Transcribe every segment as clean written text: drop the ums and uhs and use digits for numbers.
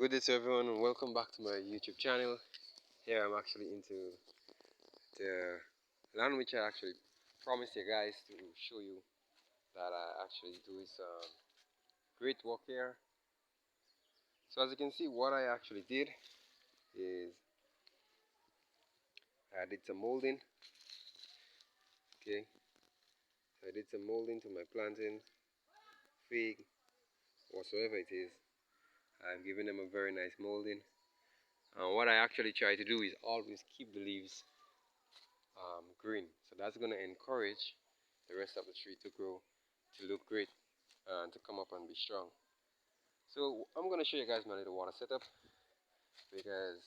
Good day to everyone and welcome back to my YouTube channel. Here I'm actually into the land which I actually promised you guys to show you that I actually do is great work here. So as you can see, what I actually did is I did some molding. Okay, so I did some molding to my plantain, fig, whatsoever it is. I'm giving them a very nice molding. And what I actually try to do is always keep the leaves green. So that's going to encourage the rest of the tree to grow, to look great, and to come up and be strong. So I'm going to show you guys my little water setup because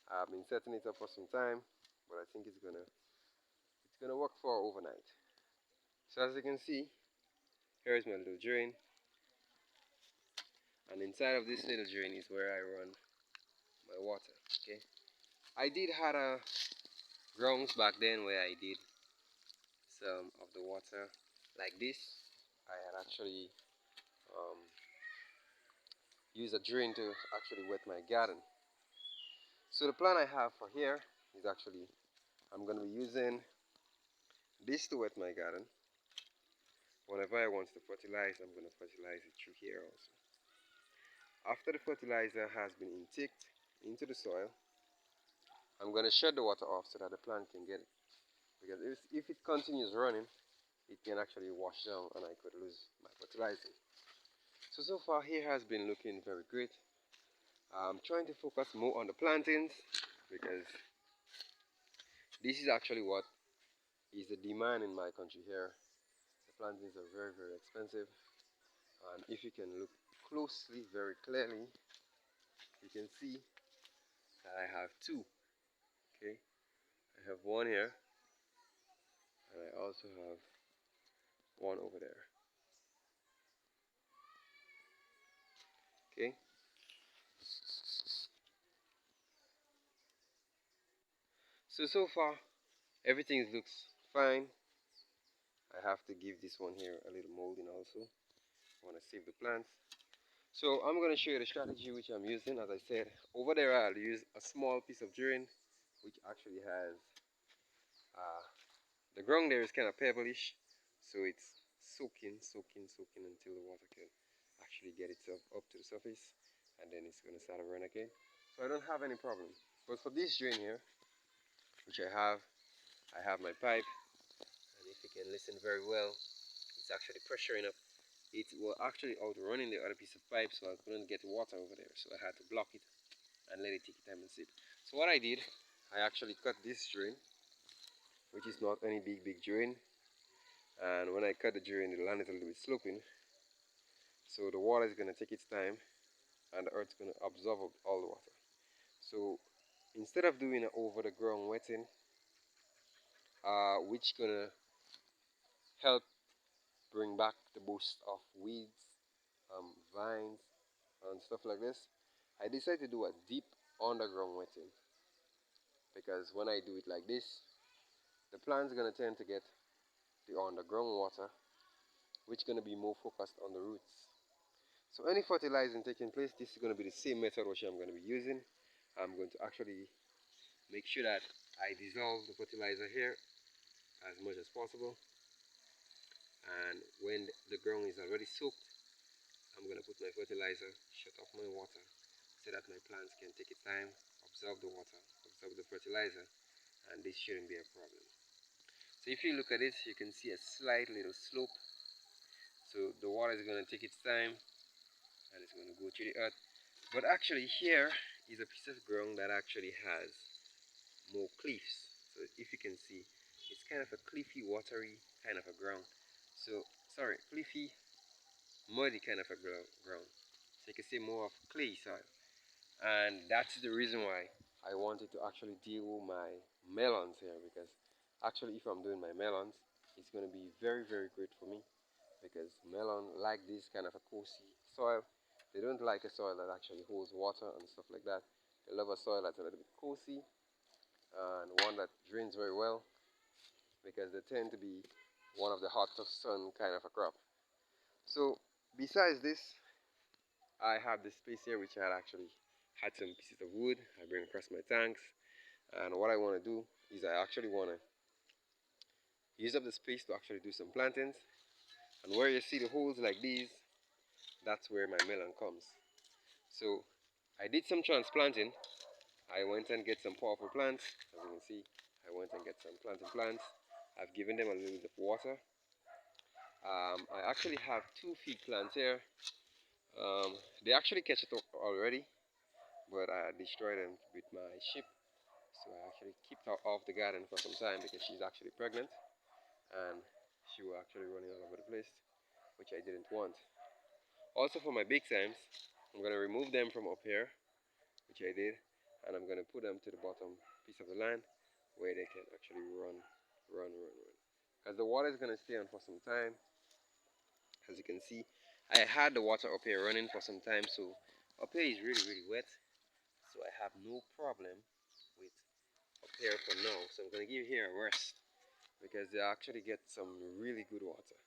I've been setting it up for some time, but I think it's gonna work for overnight. So as you can see, here is my little drain, and inside of this little drain is where I run my water. Okay, I did had a grounds back then where I did some of the water like this. I had actually um, used a drain to actually wet my garden. So the plan I have for here is actually I'm going to be using this to wet my garden. Whenever I want to fertilize, I'm going to fertilize it through here also. After the fertilizer has been intaked into the soil, I'm going to shut the water off so that the plant can get it. Because if it continues running, it can actually wash down and I could lose my fertilizer. So far here has been looking very great. I'm trying to focus more on the plantains because this is actually what is the demand in my country here. The plantains are very expensive, and if you can look closely, very clearly, you can see that I have two. Okay, I have one here and I also have one over there. Okay, so far everything looks fine. I have to give this one here a little molding also. I want to save the plants. So I'm going to show you the strategy which I'm using. As I said, over there I'll use a small piece of drain which actually has the ground there is kind of pebblish, so it's soaking until the water can actually get itself up to the surface, and then it's going to start to run again. So I don't have any problem. But for this drain here, which I have my pipe, and if you can listen very well, it's actually pressuring up. It will actually outrunning the other piece of pipe, so I couldn't get water over there. So I had to block it and let it take time and sip. So what I did, I actually cut this drain, which is not any big drain. And when I cut the drain, the land is a little bit sloping, so the water is going to take its time and the earth's going to absorb all the water. So instead of doing an over the ground wetting, which going to help bring back the boost of weeds, vines, and stuff like this, I decided to do a deep underground wetting, because when I do it like this, the plant's going to tend to get the underground water, which is going to be more focused on the roots. So any fertilizing taking place, this is going to be the same method which I'm going to be using. I'm going to actually make sure that I dissolve the fertilizer here as much as possible. And when the ground is already soaked, I'm going to put my fertilizer, shut off my water, so that my plants can take its time, absorb the water, absorb the fertilizer, and this shouldn't be a problem. So if you look at it, you can see a slight little slope. So the water is going to take its time and it's going to go through the earth. But actually here is a piece of ground that actually has more cliffs. So if you can see, it's kind of a cliffy, watery kind of a ground. So, sorry, cliffy, muddy kind of a ground. So you can see more of clay soil. And that's the reason why I wanted to actually deal with my melons here, because actually if I'm doing my melons, it's going to be very great for me, because melon like this kind of a coasy soil. They don't like a soil that actually holds water and stuff like that. They love a soil that's a little bit coasy and one that drains very well, because they tend to be one of the hottest sun kind of a crop. So besides this, I have this space here which I had actually had some pieces of wood I bring across my tanks, and what I want to do is I actually want to use up the space to actually do some plantings. And where you see the holes like these, that's where my melon comes. So I did some transplanting. I went and get some powerful plants. As you can see, I went and get some planting plants. I've given them a little bit of water. I actually have two feed plants here. They actually catch it up already, but I destroyed them with my ship. So I actually kept her off the garden for some time because she's actually pregnant and she was actually running all over the place, which I didn't want. Also for my big Sims, I'm going to remove them from up here, which I did, and I'm going to put them to the bottom piece of the land where they can actually run. Because the water is going to stay on for some time. As you can see, I had the water up here running for some time, so up here is really wet. So I have no problem with up here for now. So I'm going to give here a rest because they actually get some really good water.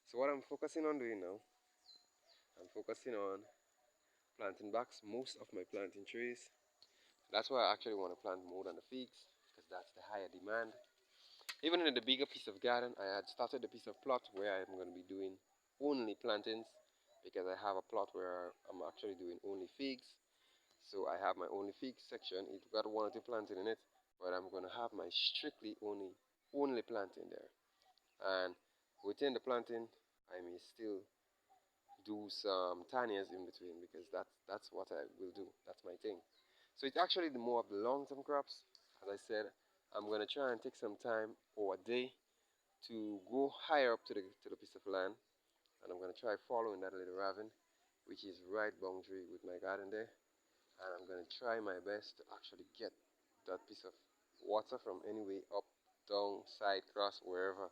So what I'm focusing on doing now, I'm focusing on planting backs most of my planting trees. That's why I actually want to plant more than the figs because that's the higher demand. Even in the bigger piece of garden, I had started a piece of plot where I'm going to be doing only plantings because I have a plot where I'm actually doing only figs. So I have my only fig section. It got one or two planting in it, but I'm going to have my strictly only planting there. And within the planting, I may still do some tanias in between because that's what I will do. That's my thing. So it's actually the more of the long-term crops. As I said, I'm gonna try and take some time or a day to go higher up to the piece of land, and I'm gonna try following that little ravine, which is right boundary with my garden there, and I'm gonna try my best to actually get that piece of water from anyway up, down, side, cross, wherever,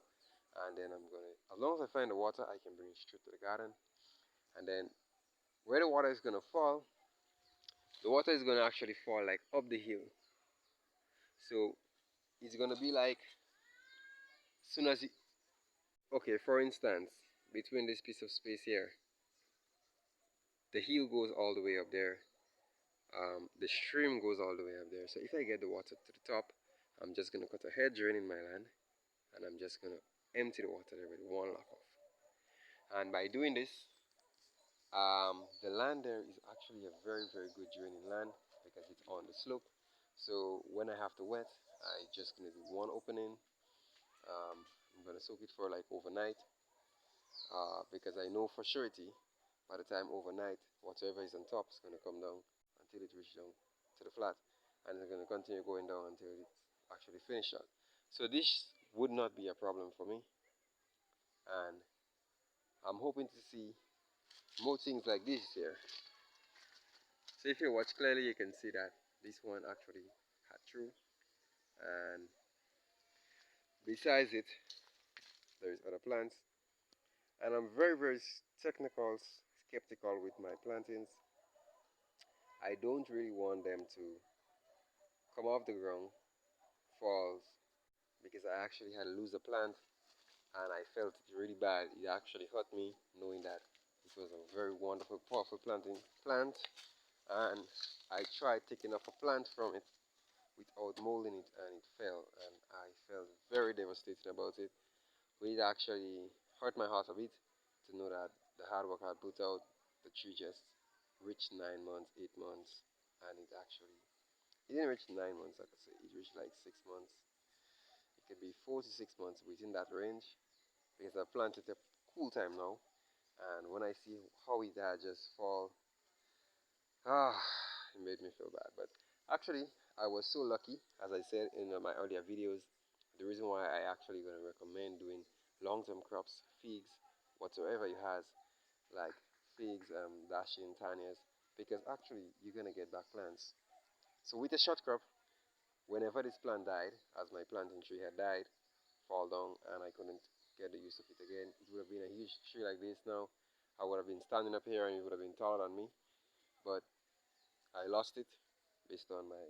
and then I'm gonna, as long as I find the water, I can bring it straight to the garden, and then where the water is gonna fall, the water is gonna actually fall like up the hill. So it's gonna be like soon as you, okay, for instance, between this piece of space here, the hill goes all the way up there. The stream goes all the way up there. So if I get the water to the top, I'm just gonna cut a hedge drain in my land, and I'm just gonna empty the water there with one lock off. And by doing this, the land there is actually a very good draining land because it's on the slope. So when I have to wet, I just gonna do one opening. I'm gonna soak it for like overnight because I know for surety by the time overnight, whatever is on top is gonna come down until it reaches down to the flat, and it's gonna continue going down until it's actually finished out. So this would not be a problem for me, and I'm hoping to see more things like this here. So if you watch clearly, you can see that this one actually had through, and besides it, there is other plants, and I'm very technical, skeptical with my plantings. I don't really want them to come off the ground, falls, because I actually had to lose a plant, and I felt it really bad. It actually hurt me knowing that it was a very wonderful, powerful plant, and I tried taking off a plant from it without molding it, and it fell, and I felt very devastated about it. It actually hurt my heart a bit to know that the hard work I put out, the tree just reached 9 months, 8 months, and it didn't reach 9 months, I could say. It reached like 6 months. It could be 4 to 6 months within that range because I planted a cool time now. And when I see how it had just fall, ah, it made me feel bad. But actually, I was so lucky, as I said in my earlier videos. The reason why I actually gonna recommend doing long-term crops, figs, whatsoever you has, like figs, dashing, tanias, because actually you're gonna get back plants. So with a short crop, whenever this plant died, as my planting tree had died, fall down, and I couldn't get the use of it again, it would have been a huge tree like this now. I would have been standing up here and it would have been taller than me, but I lost it based on my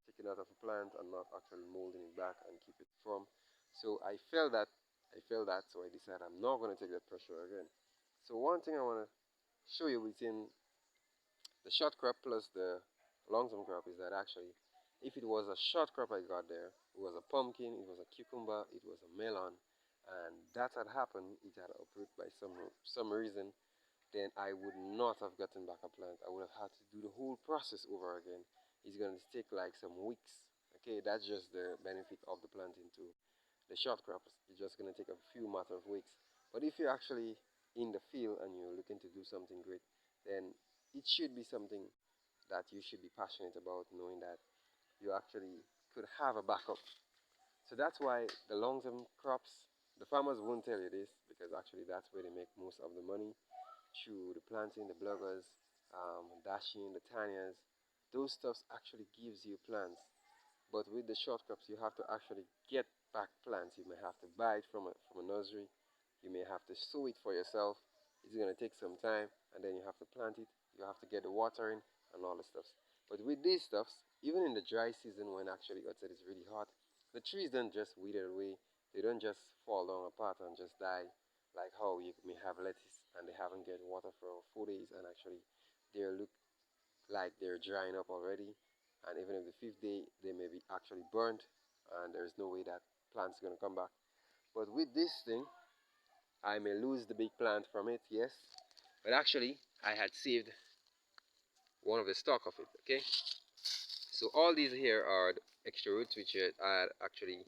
taking out of a plant and not actually molding it back and keep it from. So I felt that, so I decided I'm not going to take that pressure again. So one thing I want to show you within the short crop plus the long term crop is that actually, if it was a short crop I got there, it was a pumpkin, it was a cucumber, it was a melon, and that had happened, it had uprooted by some reason, then I would not have gotten back a plant. I would have had to do the whole process over again. It's going to take like some weeks. Okay, that's just the benefit of the planting too. The short crops, it's just going to take a few matter of weeks. But if you're actually in the field and you're looking to do something great, then it should be something that you should be passionate about, knowing that you actually could have a backup. So that's why the long-term crops, the farmers won't tell you this because actually that's where they make most of the money through the planting, the bloggers, dashing, the tanias. Those stuffs actually gives you plants. But with the short crops, you have to actually get back plants. You may have to buy it from a nursery. You may have to sow it for yourself. It's going to take some time, and then you have to plant it. You have to get the watering and all the stuffs. But with these stuffs, even in the dry season when actually outside is really hot, the trees don't just wither away. They don't just fall down apart and just die like how you may have lettuce and they haven't get water for 4 days and actually they look like they're drying up already, and even if the fifth day they may be actually burnt and there's no way that plant's going to come back. But with this thing, I may lose the big plant from it, yes, but actually I had saved one of the stalk of it. Okay, so all these here are the extra roots which are actually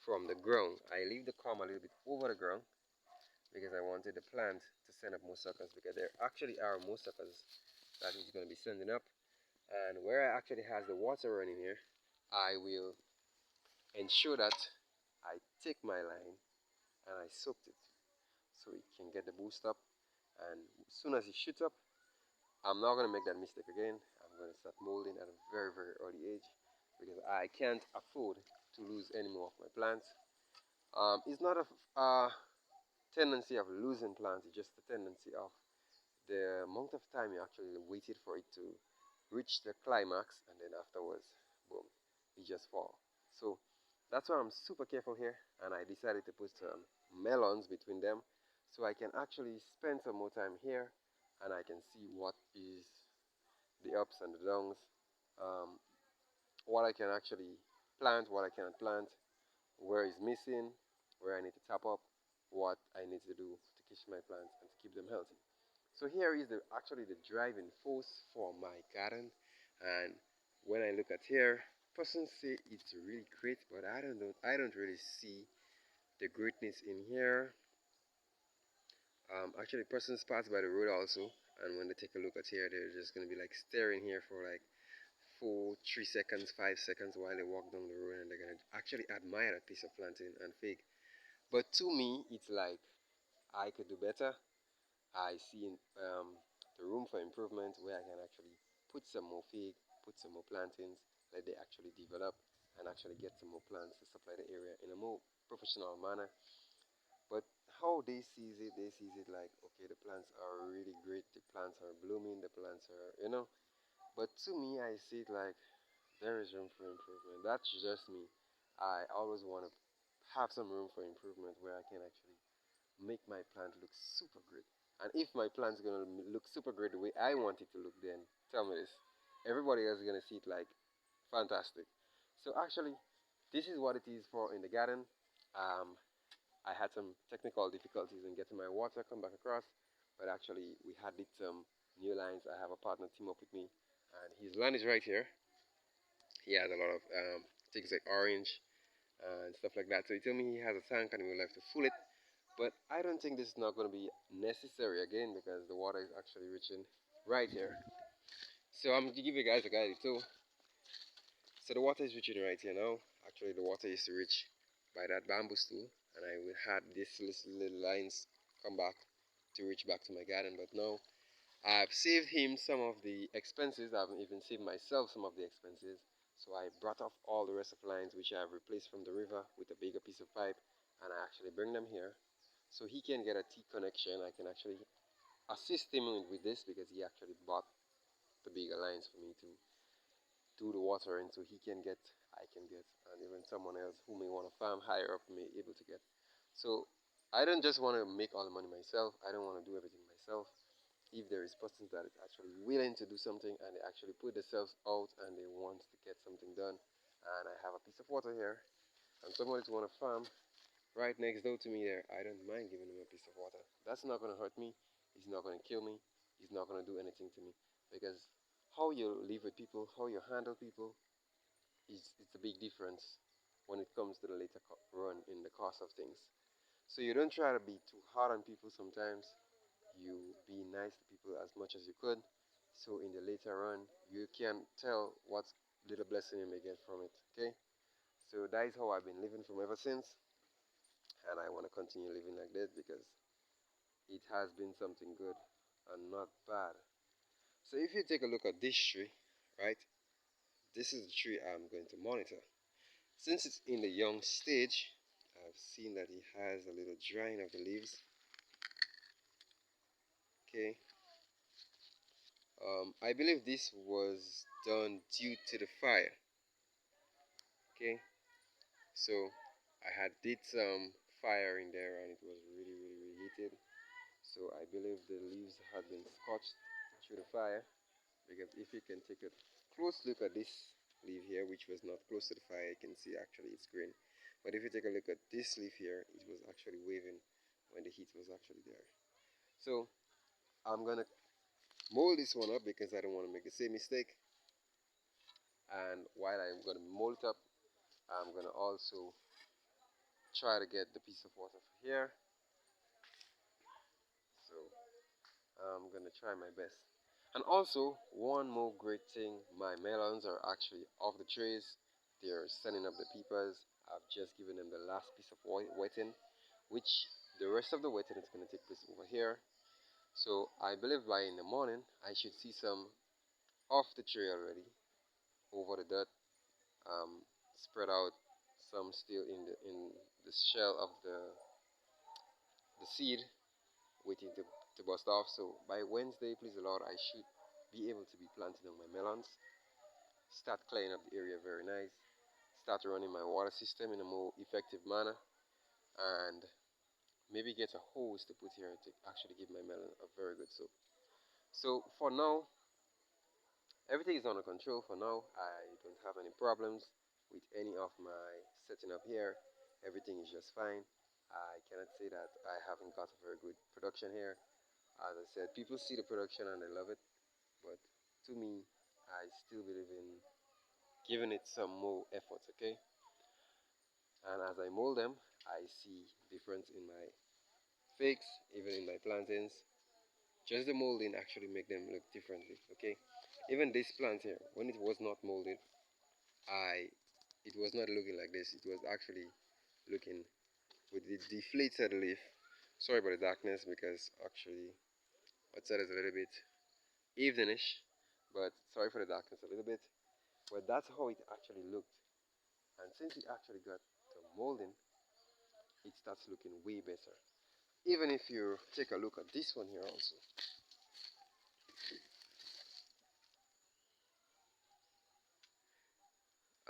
from the ground. I leave the comb a little bit over the ground because I wanted the plant to send up more suckers, because there actually are more suckers that is going to be sending up. And where I actually has the water running here, I will ensure that I take my line and I soaked it so it can get the boost up. And as soon as it shoots up, I'm not going to make that mistake again. I'm going to start molding at a very, very early age because I can't afford to lose any more of my plants. It's not a tendency of losing plants, it's just a tendency of the amount of time you actually waited for it to reach the climax, and then afterwards, boom, it just fall. So that's why I'm super careful here, and I decided to put some melons between them so I can actually spend some more time here and I can see what is the ups and the downs, um, what I can actually plant, what I cannot plant, where is missing, where I need to tap up, what I need to do to keep my plants and to keep them healthy. So here is actually the driving force for my garden, and when I look at here, persons say it's really great, but I don't really see the greatness in here. Actually, persons pass by the road also, and when they take a look at here, they're just gonna be like staring here for like 3 seconds, 5 seconds while they walk down the road, and they're gonna actually admire that piece of planting and fig. But to me, it's like I could do better. I see the room for improvement where I can actually put some more fig, put some more plantings, let they actually develop and actually get some more plants to supply the area in a more professional manner. But how they sees it like, okay, the plants are really great, the plants are blooming, the plants are. But to me, I see it like there is room for improvement. That's just me. I always want to have some room for improvement where I can actually make my plant look super great. And if my plant's gonna look super great the way I want it to look, then tell me this. Everybody else is gonna see it like fantastic. So actually, this is what it is for in the garden. Um, I had some technical difficulties in getting my water come back across, but actually we had did some new lines. I have a partner team up with me, and his line is right here. He has a lot of things like orange and stuff like that. So he told me he has a tank and we will have to fill it. But I don't think this is not going to be necessary again because the water is actually reaching right here. So I'm going to give you guys a guide too. So the water is reaching right here now. Actually, the water used to reach by that bamboo stool, and I will had these little lines come back to reach back to my garden. But now I've saved him some of the expenses. I've even saved myself some of the expenses. So I brought off all the rest of lines which I have replaced from the river with a bigger piece of pipe, and I actually bring them here so he can get a T connection. I can actually assist him with this because he actually bought the bigger lines for me to do the watering so he can get, I can get, and even someone else who may want to farm higher up may able to get. So I don't just want to make all the money myself. I don't want to do everything myself. myself. If there is persons that is actually willing to do something and they actually put themselves out and they want to get something done, and I have a piece of water here, and somebody's want to farm right next door to me there, I don't mind giving him a piece of water. That's not going to hurt me. He's not going to kill me. He's not going to do anything to me. Because how you live with people, how you handle people, it's a big difference when it comes to the later run in the course of things. So you don't try to be too hard on people sometimes. You be nice to people as much as you could. So in the later run, you can tell what little blessing you may get from it. Okay? So that is how I've been living from ever since. And I want to continue living like that because it has been something good and not bad. So if you take a look at this tree, right, this is the tree I'm going to monitor. Since it's in the young stage, I've seen that it has a little drying of the leaves. Okay, I believe this was done due to the fire. Okay, so I had did some fire in there and it was really heated. So I believe the leaves had been scorched through the fire. Because if you can take a close look at this leaf here, which was not close to the fire, you can see actually it's green. But if you take a look at this leaf here, it was actually waving when the heat was actually there. So I'm gonna mold this one up because I don't want to make the same mistake. And while I'm gonna mold it up, I'm gonna also try to get the piece of water here. So I'm gonna try my best. And also, one more great thing, my melons are actually off the trees. They're sending up the peepers. I've just given them the last piece of wetting, which the rest of the wetting is going to take place over here. So I believe by in the morning, I should see some off the tree already, over the dirt, spread out, some still in the shell of the seed, waiting to bust off. So by Wednesday, please the Lord, I should be able to be planting on my melons. Start cleaning up the area very nice, start running my water system in a more effective manner, and maybe get a hose to put here to actually give my melon a very good soak. So for now, everything is under control. For now, I don't have any problems with any of my setting up here. Everything is just fine. I cannot say that I haven't got a very good production here. As I said, people see the production and they love it, but to me, I still believe in giving it some more effort, okay? And as I mold them, I see difference in my figs, even in my plantains. Just the molding actually make them look differently, okay? Even this plant here, when it was not molded, I it was not looking like this. It was actually looking with the deflated leaf. Sorry about the darkness because actually outside is a little bit eveninish, but sorry for the darkness a little bit. But that's how it actually looked. And since it actually got the molding, it starts looking way better. Even if you take a look at this one here also,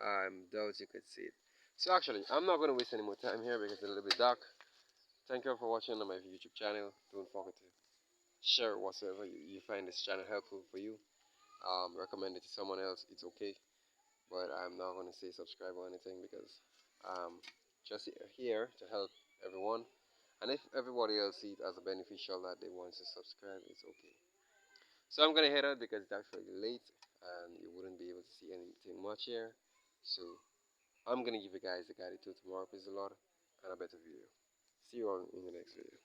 I doubt you could see it. So actually, I'm not going to waste any more time here because it's a little bit dark. Thank you for watching on my YouTube channel. Don't forget to share whatsoever you find this channel helpful for you. Recommend it to someone else. It's okay, but I'm not going to say subscribe or anything because I'm just here to help everyone. And if everybody else sees it as a beneficial that they want to subscribe, it's okay. So I'm gonna head out because it's actually late and you wouldn't be able to see anything much here. So I'm gonna give you guys a guide to tomorrow, please a lot, and a better video. See you all in the next video.